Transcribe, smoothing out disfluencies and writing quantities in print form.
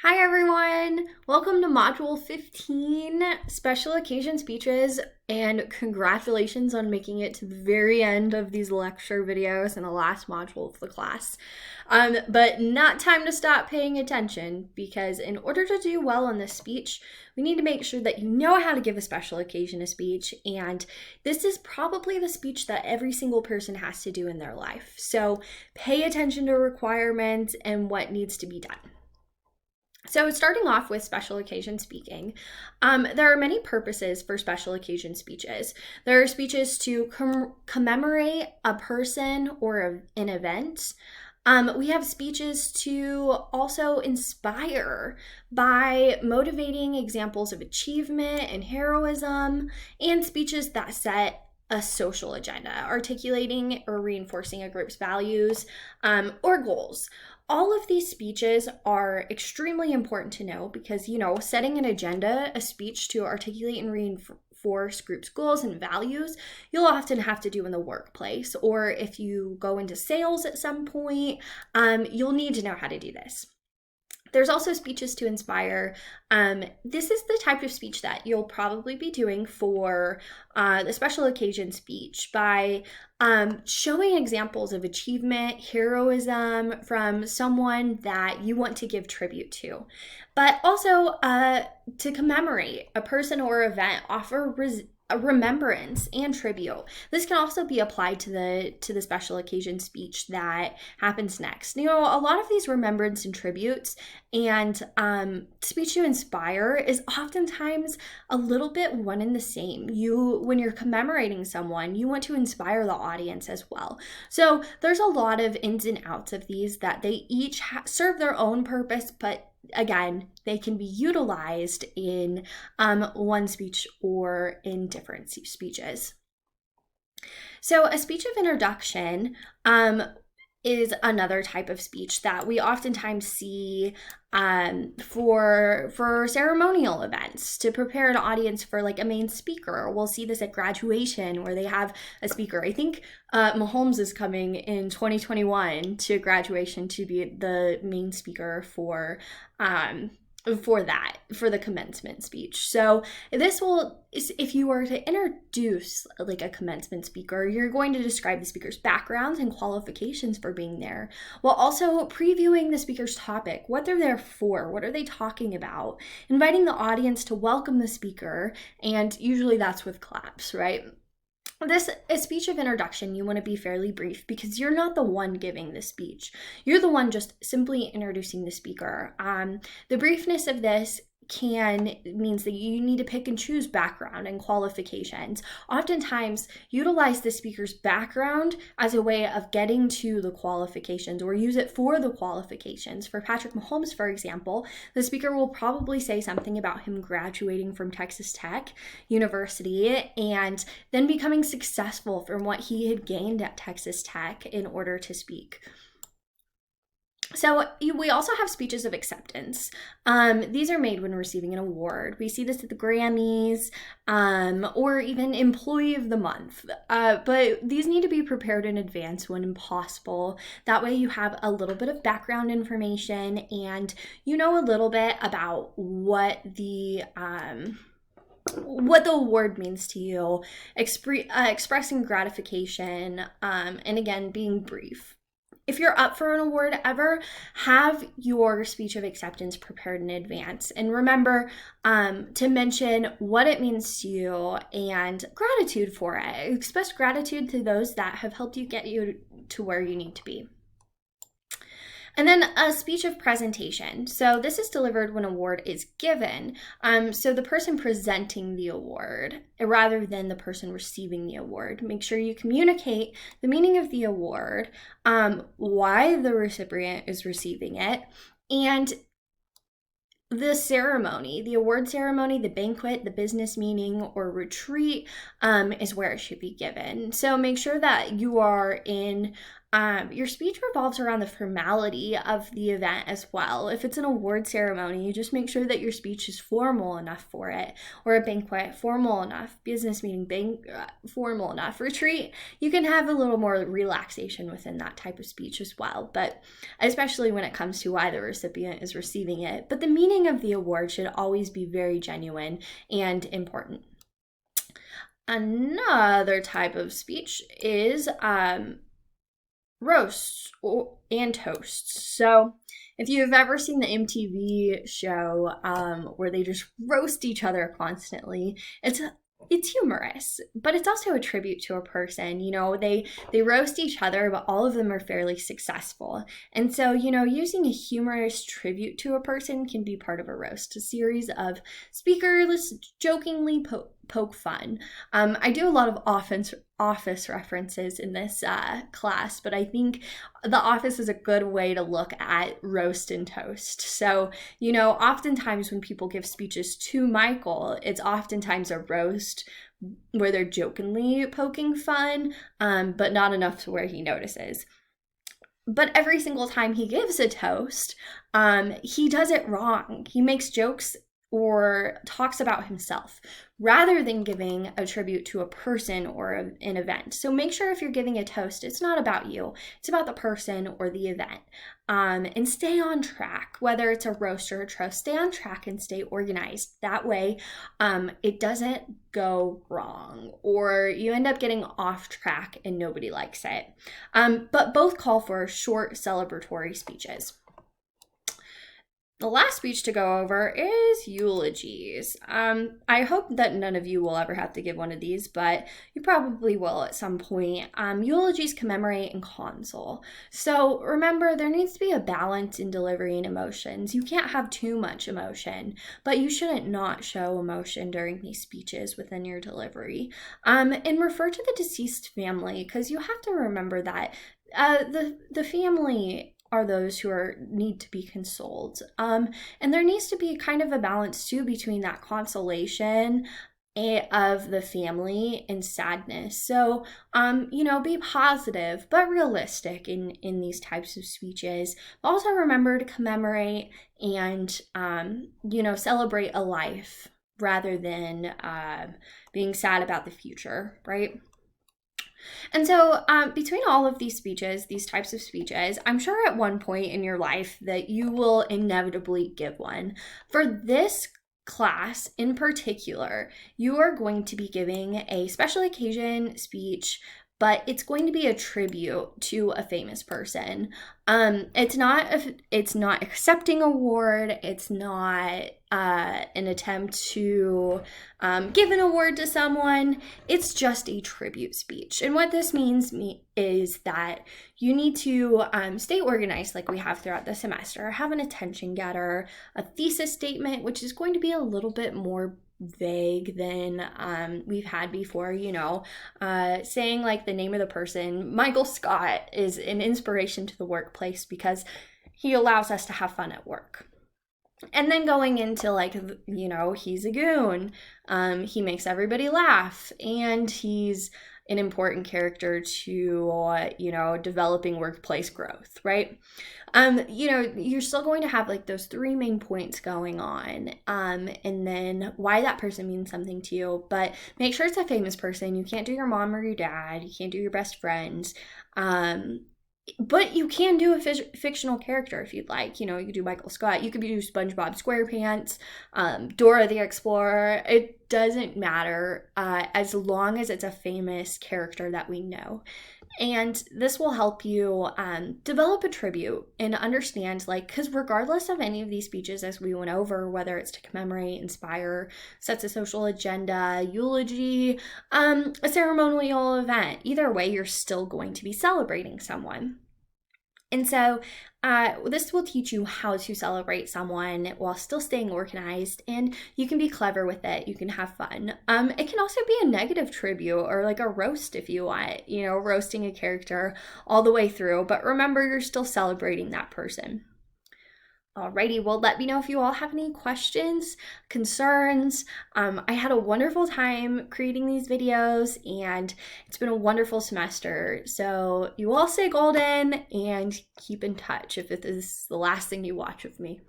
Hi everyone! Welcome to Module 15, Special Occasion Speeches, and congratulations on making it to the very end of these lecture videos in the last module of the class. But not time to stop paying attention, because in order to do well on this speech, we need to make sure that you know how to give a special occasion a speech, and this is probably the speech that every single person has to do in their life. So pay attention to requirements and what needs to be done. So starting off with special occasion speaking, there are many purposes for special occasion speeches. There are speeches to commemorate a person or an event. We have speeches to also inspire by motivating examples of achievement and heroism, and speeches that set a social agenda, articulating or reinforcing a group's values or goals. All of these speeches are extremely important to know because, setting an agenda, a speech to articulate and reinforce groups' goals and values, you'll often have to do in the workplace. Or if you go into sales at some point, you'll need to know how to do this. There's also speeches to inspire. This is the type of speech that you'll probably be doing for the special occasion speech by showing examples of achievement, heroism from someone that you want to give tribute to. But also to commemorate a person or event, offer a remembrance and tribute. This can also be applied to the special occasion speech that happens next. A lot of these remembrance and tributes and speech to inspire is oftentimes a little bit one and the same. When you're commemorating someone, you want to inspire the audience as well. So there's a lot of ins and outs of these that they each serve their own purpose, but again, they can be utilized in one speech or in different speeches. So a speech of introduction is another type of speech that we oftentimes see for ceremonial events to prepare an audience for like a main speaker. We'll see this at graduation where they have a speaker. I think Mahomes is coming in 2021 to graduation to be the main speaker for the commencement speech. So if you were to introduce like a commencement speaker, you're going to describe the speaker's background and qualifications for being there, while also previewing the speaker's topic, what they're there for, what are they talking about, inviting the audience to welcome the speaker, and usually that's with claps, right? A speech of introduction, you want to be fairly brief because you're not the one giving the speech. You're the one just simply introducing the speaker. The briefness of this means that you need to pick and choose background and qualifications. Oftentimes, utilize the speaker's background as a way of getting to the qualifications or use it for the qualifications. For Patrick Mahomes, for example, the speaker will probably say something about him graduating from Texas Tech University and then becoming successful from what he had gained at Texas Tech in order to speak. So we also have speeches of acceptance. These are made when receiving an award. We see this at the Grammys or even Employee of the Month. But these need to be prepared in advance when possible. That way you have a little bit of background information and you know a little bit about what the award means to you, expressing gratification, and again, being brief. If you're up for an award ever, have your speech of acceptance prepared in advance. And remember to mention what it means to you and gratitude for it. Express gratitude to those that have helped you get you to where you need to be. And then a speech of presentation. So this is delivered when an award is given. So the person presenting the award rather than the person receiving the award. Make sure you communicate the meaning of the award, why the recipient is receiving it, and the ceremony, the award ceremony, the banquet, the business meeting, or retreat is where it should be given. So make sure that you are in Your speech revolves around the formality of the event as well. If it's an award ceremony, you just make sure that your speech is formal enough for it, or a banquet, formal enough, business meeting, formal enough. Retreat, you can have a little more relaxation within that type of speech as well, but especially when it comes to why the recipient is receiving it. But the meaning of the award should always be very genuine and important. Another type of speech is roasts and toasts. So if you've ever seen the MTV show where they just roast each other constantly, it's humorous, but it's also a tribute to a person. You know, they roast each other, but all of them are fairly successful. And so, you know, using a humorous tribute to a person can be part of a roast, a series of speakers jokingly poke fun. I do a lot of office references in this class, but I think The Office is a good way to look at roast and toast. So, you know, oftentimes when people give speeches to Michael, it's oftentimes a roast where they're jokingly poking fun, but not enough to where he notices. But every single time he gives a toast, he does it wrong. He makes jokes or talks about himself rather than giving a tribute to a person or an event. So make sure if you're giving a toast, it's not about you, it's about the person or the event. And stay on track, whether it's a roast or a toast, stay on track and stay organized. That way it doesn't go wrong or you end up getting off track and nobody likes it. But both call for short celebratory speeches. The last speech to go over is eulogies. I hope that none of you will ever have to give one of these, but you probably will at some point. Eulogies commemorate and console. So remember, there needs to be a balance in delivering emotions. You can't have too much emotion, but you shouldn't not show emotion during these speeches within your delivery. And refer to the deceased family, because you have to remember that the family are those who need to be consoled. And there needs to be kind of a balance too between that consolation of the family and sadness. So, you know, be positive but realistic in these types of speeches. Also remember to commemorate and, you know, celebrate a life rather than being sad about the future, right? And so between all of these speeches, these types of speeches, I'm sure at one point in your life that you will inevitably give one. For this class in particular, you are going to be giving a special occasion speech, but it's going to be a tribute to a famous person. It's not accepting award. It's not an attempt to give an award to someone. It's just a tribute speech. And what this means is that you need to stay organized like we have throughout the semester, have an attention getter, a thesis statement, which is going to be a little bit more vague than we've had before, you know, saying like the name of the person. Michael Scott is an inspiration to the workplace because he allows us to have fun at work. And then going into like, you know, he's a goon, he makes everybody laugh, and he's an important character to, you know, developing workplace growth, right? You know, you're still going to have like those three main points going on, and then why that person means something to you, but make sure it's a famous person. You can't do your mom or your dad, you can't do your best friends, but you can do a fictional character if you'd like. You know, you could do Michael Scott, you could do SpongeBob SquarePants, Dora the Explorer. It doesn't matter as long as it's a famous character that we know. And this will help you develop a tribute and understand, like, because regardless of any of these speeches as we went over, whether it's to commemorate, inspire, sets a social agenda, eulogy, a ceremonial event, either way, you're still going to be celebrating someone. And so this will teach you how to celebrate someone while still staying organized, and you can be clever with it. You can have fun. It can also be a negative tribute or like a roast if you want, you know, roasting a character all the way through. But remember, you're still celebrating that person. Alrighty, well, let me know if you all have any questions, concerns. I had a wonderful time creating these videos, and it's been a wonderful semester. So you all stay golden and keep in touch if this is the last thing you watch of me.